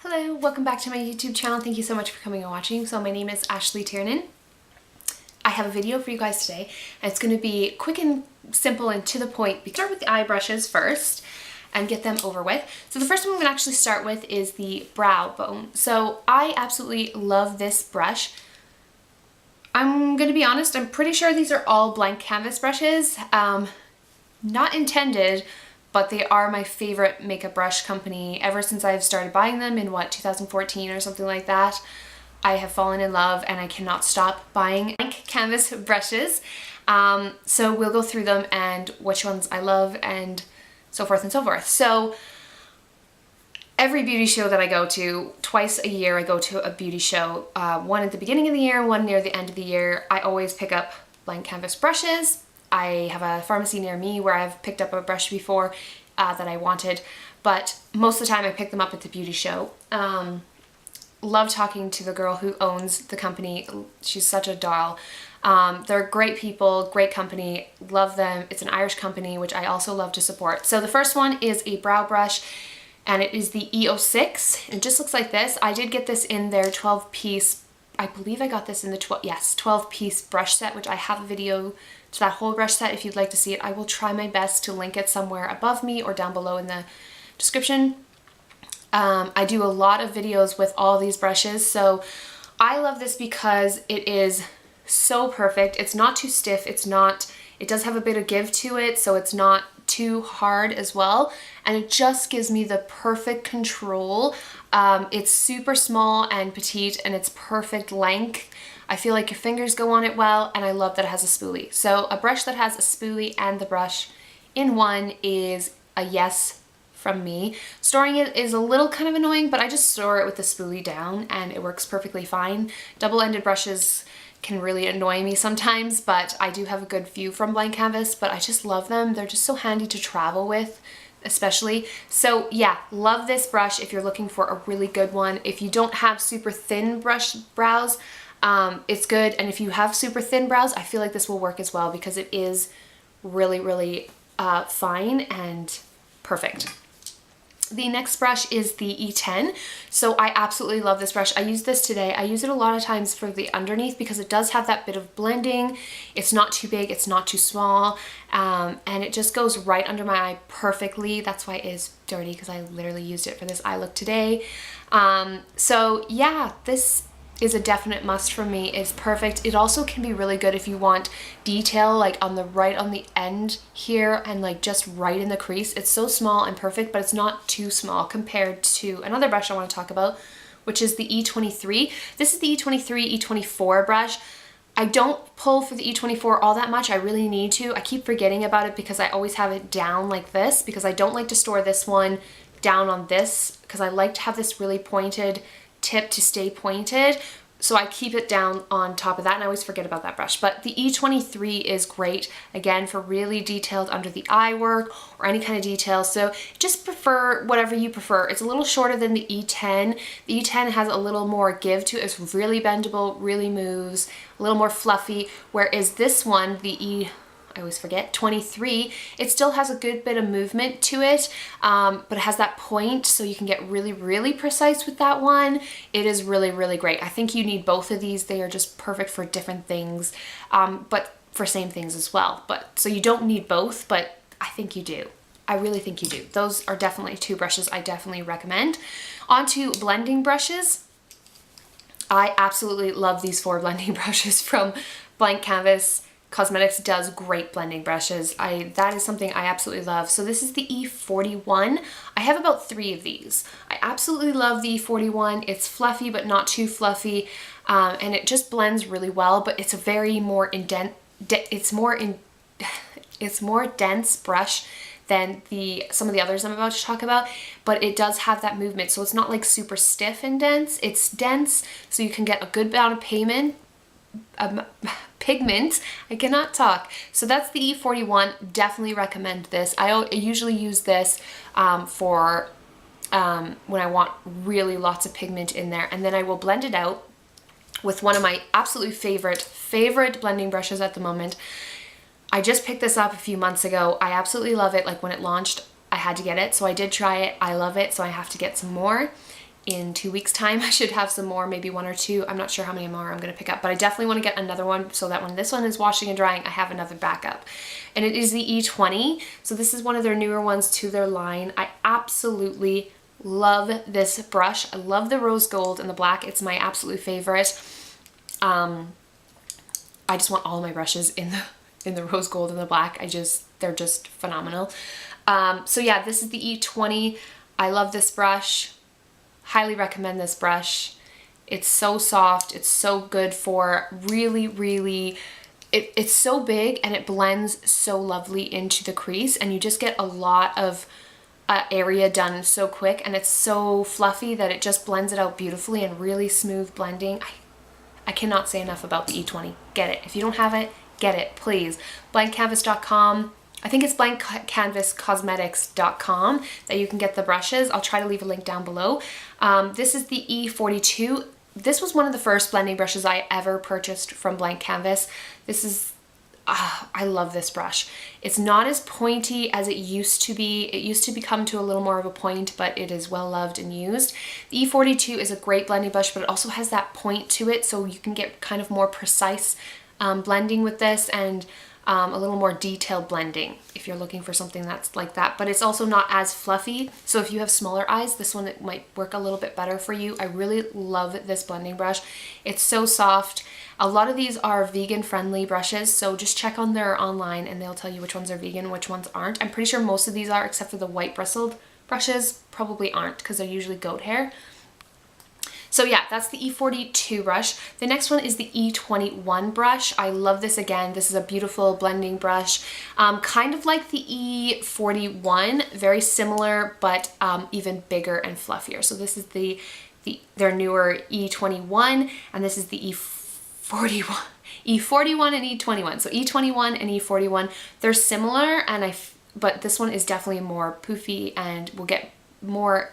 Hello, welcome back to my YouTube channel. Thank you so much for coming and watching. So my name is Ashley Tiernan. I have a video for you guys today, and it's going to be quick and simple and to the point. We start with the eye brushes first and get them over with. So the first one I'm going to actually start with is the brow bone. So I absolutely love this brush. I'm going to be honest, I'm pretty sure these are all blank canvas brushes. Not intended, but they are my favorite makeup brush company ever since I've started buying them in 2014 or something like that. I have fallen in love and I cannot stop buying blank canvas brushes. So we'll go through them and which ones I love and so forth and so forth. So every beauty show that I go to, twice a year I go to a beauty show, one at the beginning of the year, one near the end of the year. I always pick up blank canvas brushes. I have a pharmacy near me where I've picked up a brush before that I wanted, but most of the time I pick them up at the beauty show. Love talking to the girl who owns the company. She's such a doll. They're great people, great company, love them. It's an Irish company, which I also love to support. So the first one is a brow brush, and it is the E06. It just looks like this. I did get this in their 12-piece, I believe I got this in the 12-piece brush set, which I have a video to that whole brush set if you'd like to see it. I will try my best to link it somewhere above me or down below in the description. I do a lot of videos with all these brushes, so I love this because it is so perfect. It's not too stiff, it does have a bit of give to it, so it's not too hard as well, and it just gives me the perfect control. It's super small and petite and it's perfect length. I feel like your fingers go on it well, and I love that it has a spoolie. So a brush that has a spoolie and the brush in one is a yes from me. Storing it is a little kind of annoying, but I just store it with the spoolie down and it works perfectly fine. Double-ended brushes can really annoy me sometimes, but I do have a good view from blank canvas, but I just love them. They're just so handy to travel with, especially. So yeah, love this brush if you're looking for a really good one. If you don't have super thin brows, it's good. And if you have super thin brows, I feel like this will work as well because it is really, really fine and perfect. The next brush is the E10. So I absolutely love this brush. I use this today. I use it a lot of times for the underneath because it does have that bit of blending. It's not too big, it's not too small, and it just goes right under my eye perfectly. That's why it is dirty, because I literally used it for this eye look today. So yeah, this is a definite must for me. It's perfect. It also can be really good if you want detail like on the end here and like just right in the crease. It's so small and perfect, but it's not too small compared to another brush I want to talk about, which is the E23. This is the E23 E24 brush. I don't pull for the E24 all that much. I really need to. I keep forgetting about it because I always have it down like this, because I don't like to store this one down on this, because I like to have this really pointed tip to stay pointed, so I keep it down on top of that, and I always forget about that brush. But the E23 is great, again, for really detailed under the eye work or any kind of detail. So just prefer whatever you prefer. It's a little shorter than the E10. The E10 has a little more give to it. It's really bendable, really moves, a little more fluffy, whereas this one, the I always forget, 23, it still has a good bit of movement to it, but it has that point, so you can get really, really precise with that one. It is really, really great. I think you need both of these. They are just perfect for different things, but for same things as well. So you don't need both, but I think you do. I really think you do. Those are definitely two brushes I definitely recommend. On to blending brushes. I absolutely love these 4 blending brushes from Blank Canvas. Cosmetics does great blending brushes. That is something I absolutely love. So this is the E41. I have about 3 of these. I absolutely love the E41. It's fluffy but not too fluffy, and it just blends really well. But it's a very more it's more dense brush than some of the others I'm about to talk about, but it does have that movement. So it's not like super stiff and dense. It's dense, so you can get a good amount of pigment. I cannot talk. So that's the E41. Definitely recommend this. I usually use this for when I want really lots of pigment in there, and then I will blend it out with one of my absolutely favorite blending brushes at the moment. I just picked this up a few months ago. I absolutely love it. Like when it launched, I had to get it, so I did try it. I love it, so I have to get some more. in 2 weeks time. I should have some more, maybe 1 or 2. I'm not sure how many more I'm going to pick up, but I definitely want to get another one so that when this one is washing and drying, I have another backup. And it is the E20. So this is one of their newer ones to their line. I absolutely love this brush. I love the rose gold and the black. It's my absolute favorite. I just want all my brushes in the rose gold and the black. They're just phenomenal. So yeah, this is the E20. I love this brush. Highly recommend this brush. It's so soft. It's so good for really, it's so big and it blends so lovely into the crease, and you just get a lot of area done so quick, and it's so fluffy that it just blends it out beautifully and really smooth blending. I cannot say enough about the E20. Get it. If you don't have it, get it, please. Blankcanvas.com. I think it's blankcanvascosmetics.com that you can get the brushes. I'll try to leave a link down below. This is the E42. This was one of the first blending brushes I ever purchased from Blank Canvas. This is, I love this brush. It's not as pointy as it used to be. It used to become to a little more of a point, but it is well loved and used. The E42 is a great blending brush, but it also has that point to it, so you can get kind of more precise blending with this, and a little more detailed blending if you're looking for something that's like that, but it's also not as fluffy. So if you have smaller eyes, this one it might work a little bit better for you. I really love this blending brush. It's so soft. A lot of these are vegan friendly brushes, so just check on their online and they'll tell you which ones are vegan and which ones aren't. I'm pretty sure most of these are, except for the white bristled brushes probably aren't because they're usually goat hair. So yeah, that's the E42 brush. The next one is the E21 brush. I love this again. This is a beautiful blending brush. Kind of like the E41, very similar, but even bigger and fluffier. So this is their newer E21, and this is the E41. E41 and E21. So E21 and E41, they're similar, but this one is definitely more poofy and will get more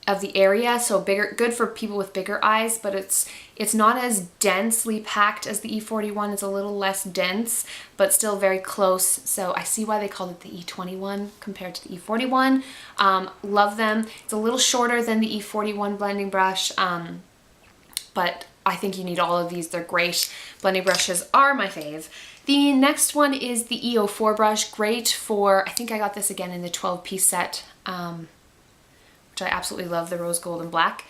of the area, so bigger, good for people with bigger eyes, but it's not as densely packed as the E41. It's a little less dense, but still very close. So I see why they called it the E21 compared to the E41. Love them. It's a little shorter than the E41 blending brush, but I think you need all of these. They're great. Blending brushes are my fave. The next one is the E04 brush. Great for, I think I got this again in the 12-piece set, which I absolutely love, the rose gold and black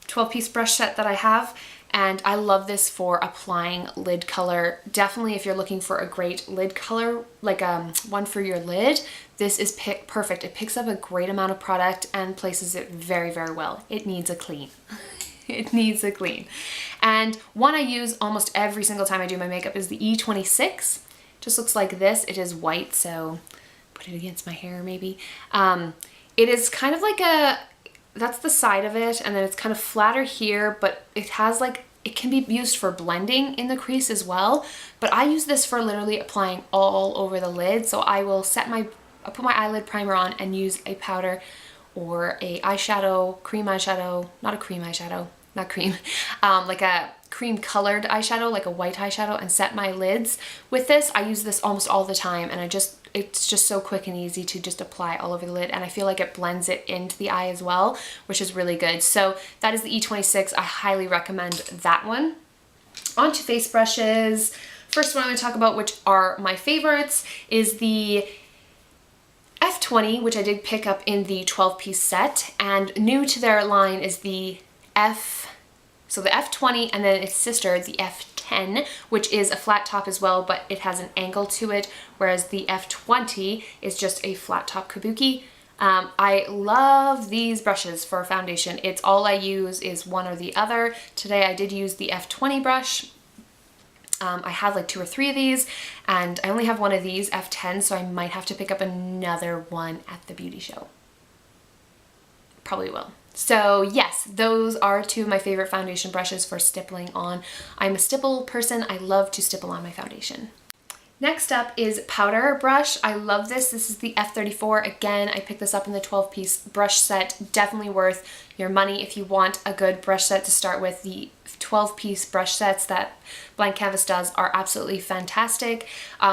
12-piece brush set that I have. And I love this for applying lid color. Definitely if you're looking for a great lid color, like one for your lid, this is perfect. It picks up a great amount of product and places it very, very well. It needs a clean. It needs a clean. And one I use almost every single time I do my makeup is the E26. Just looks like this. It is white, so put it against my hair maybe. It is kind of like that's the side of it, and then it's kind of flatter here, but it has like, it can be used for blending in the crease as well, but I use this for literally applying all over the lid. So I will put my eyelid primer on and use a powder or a eyeshadow, cream eyeshadow, not a cream eyeshadow, not cream, like a cream colored eyeshadow, like a white eyeshadow, and set my lids with this. I use this almost all the time, and it's just so quick and easy to just apply all over the lid, and I feel like it blends it into the eye as well, which is really good. So that is the E26. I highly recommend that one. On to face brushes. First one I'm going to talk about, which are my favorites, is the F20, which I did pick up in the 12-piece set, and new to their line is the so the F20 and then its sister, the F10, which is a flat top as well, but it has an angle to it, whereas the F20 is just a flat top kabuki. I love these brushes for foundation. It's all I use is one or the other. Today I did use the F20 brush. I have like 2 or 3 of these, and I only have one of these, F10, so I might have to pick up another one at the beauty show. Probably will. So yes, those are 2 of my favorite foundation brushes for stippling on. I'm a stipple person. I love to stipple on my foundation. Next up is powder brush. I love this. This is the F34. Again, I picked this up in the 12-piece brush set. Definitely worth your money if you want a good brush set to start with. The 12-piece brush sets that Blank Canvas does are absolutely fantastic.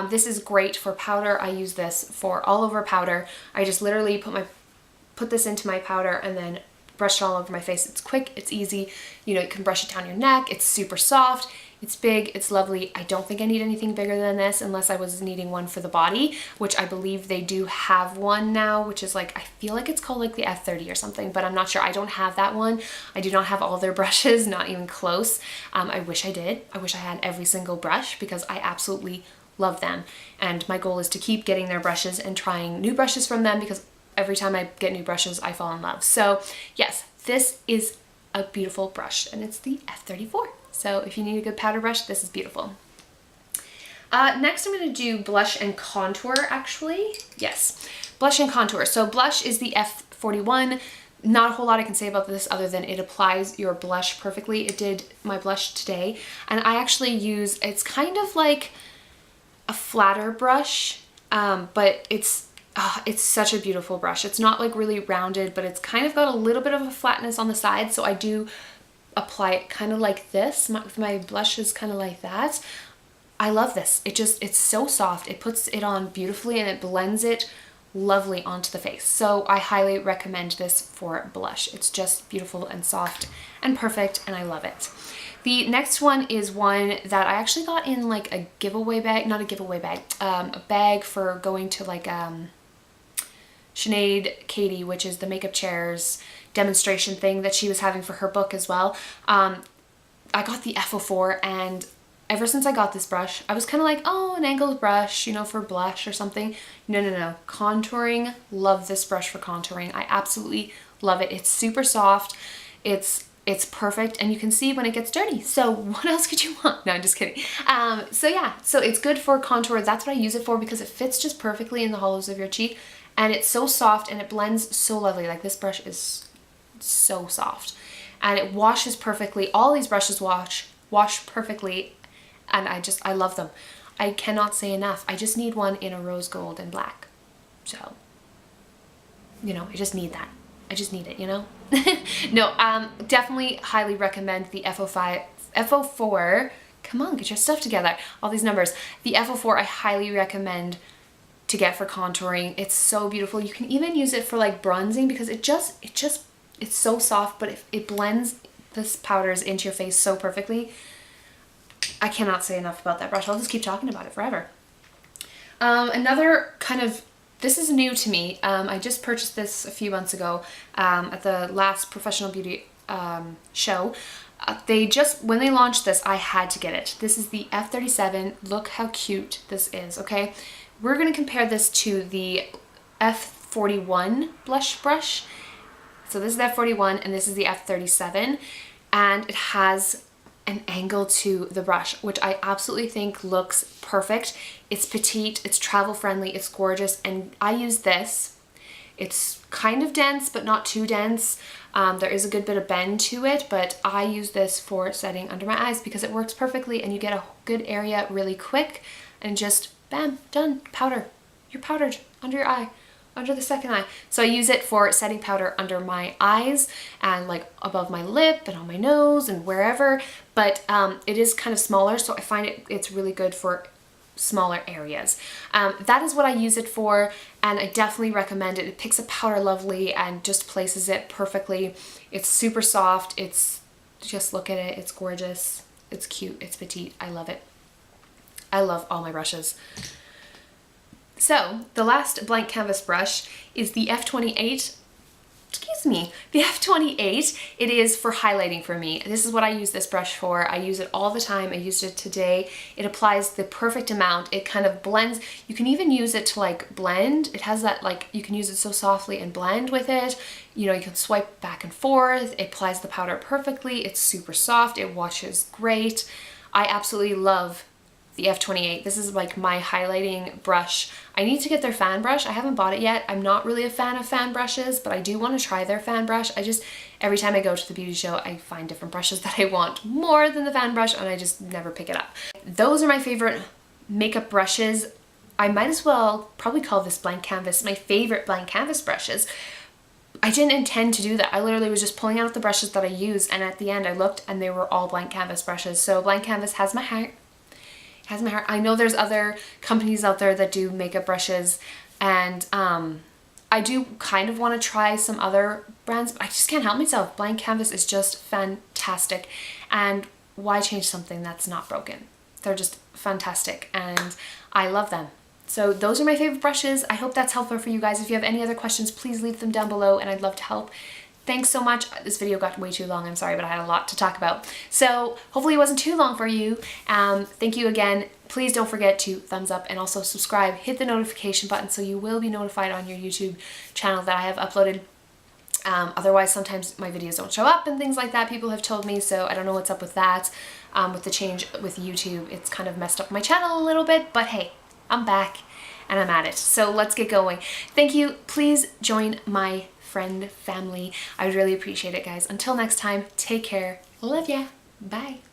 This is great for powder. I use this for all over powder. I just literally put this into my powder and then brushed it all over my face. It's quick, it's easy, you know, you can brush it down your neck, it's super soft, it's big, it's lovely. I don't think I need anything bigger than this unless I was needing one for the body, which I believe they do have one now, which is like, I feel like it's called like the F30 or something, but I'm not sure. I don't have that one. I do not have all their brushes, not even close. I wish I did. I wish I had every single brush because I absolutely love them. And my goal is to keep getting their brushes and trying new brushes from them because every time I get new brushes, I fall in love. So yes, this is a beautiful brush and it's the F34. So if you need a good powder brush, this is beautiful. Next I'm going to do blush and contour actually. Yes, blush and contour. So blush is the F41. Not a whole lot I can say about this other than it applies your blush perfectly. It did my blush today. And I actually use, it's kind of like a flatter brush, but it's such a beautiful brush. It's not like really rounded, but it's kind of got a little bit of a flatness on the side. So I do apply it kind of like this. My blush is kind of like that. I love this. It's so soft. It puts it on beautifully and it blends it lovely onto the face. So I highly recommend this for blush. It's just beautiful and soft and perfect and I love it. The next one is one that I actually got in like a giveaway bag, not a giveaway bag, a bag for going to like Sinead Katie, which is the makeup chairs demonstration thing that she was having for her book as well. I got the F04 and ever since I got this brush, I was kind of like, oh, an angled brush, you know, for blush or something. No. Contouring, love this brush for contouring. I absolutely love it. It's super soft. It's perfect and you can see when it gets dirty. So what else could you want? No, I'm just kidding. So yeah, so it's good for contour. That's what I use it for because it fits just perfectly in the hollows of your cheek and it's so soft and it blends so lovely. Like this brush is so soft and it washes perfectly. All these brushes wash perfectly and I love them. I cannot say enough. I just need one in a rose gold and black. So, you know, I just need that. I just need it, you know? No, definitely highly recommend the F04. Come on, get your stuff together. All these numbers. The F04 I highly recommend to get for contouring. It's so beautiful. You can even use it for like bronzing because it's so soft, but it blends this powders into your face so perfectly. I cannot say enough about that brush. I'll just keep talking about it forever. Another kind of, this is new to me. I just purchased this a few months ago at the last professional beauty show. When they launched this, I had to get it. This is the F37. Look how cute this is, okay? We're going to compare this to the F41 blush brush. So this is the F41 and this is the F37. And it has an angle to the brush, which I absolutely think looks perfect. It's petite, it's travel friendly, it's gorgeous, and I use this. It's kind of dense, but not too dense. There is a good bit of bend to it, but I use this for setting under my eyes because it works perfectly and you get a good area really quick and just bam, done, powder. You're powdered under your eye. Under the second eye. So I use it for setting powder under my eyes and like above my lip and on my nose and wherever, but it is kind of smaller, so I find it's really good for smaller areas. That is what I use it for, and I definitely recommend it. It picks up powder lovely and just places it perfectly. It's super soft. It's just, look at it. It's gorgeous. It's cute. It's petite. I love it. I love all my brushes. So the last blank canvas brush is the F28. Excuse me, the F28. It is for highlighting for me. This is what I use this brush for. I use it all the time. I used it today. It applies the perfect amount. It kind of blends. You can even use it to like blend. It has that, like, you can use it so softly and blend with it. You know, you can swipe back and forth. It applies the powder perfectly. It's super soft. It washes great. I absolutely love the F28. This is like my highlighting brush. I need to get their fan brush. I haven't bought it yet. I'm not really a fan of fan brushes, but I do want to try their fan brush. Every time I go to the beauty show, I find different brushes that I want more than the fan brush, and I just never pick it up. Those are my favorite makeup brushes. I might as well probably call this blank canvas my favorite blank canvas brushes. I didn't intend to do that. I literally was just pulling out the brushes that I use, and at the end I looked and they were all blank canvas brushes. So blank canvas has my heart. Has my heart. I know there's other companies out there that do makeup brushes, and I do kind of want to try some other brands, but I just can't help myself. Blank canvas is just fantastic. And why change something that's not broken? They're just fantastic and I love them. So those are my favorite brushes. I hope that's helpful for you guys. If you have any other questions, please leave them down below and I'd love to help. Thanks so much. This video got way too long, I'm sorry, but I had a lot to talk about. So hopefully it wasn't too long for you. Thank you again. Please don't forget to thumbs up and also subscribe. Hit the notification button so you will be notified on your YouTube channel that I have uploaded. Otherwise, sometimes my videos don't show up and things like that, people have told me, so I don't know what's up with that. With the change with YouTube, it's kind of messed up my channel a little bit, but hey, I'm back and I'm at it. So let's get going. Thank you. Please join my friend family. I would really appreciate it, guys. Until next time, take care. Love ya. Bye.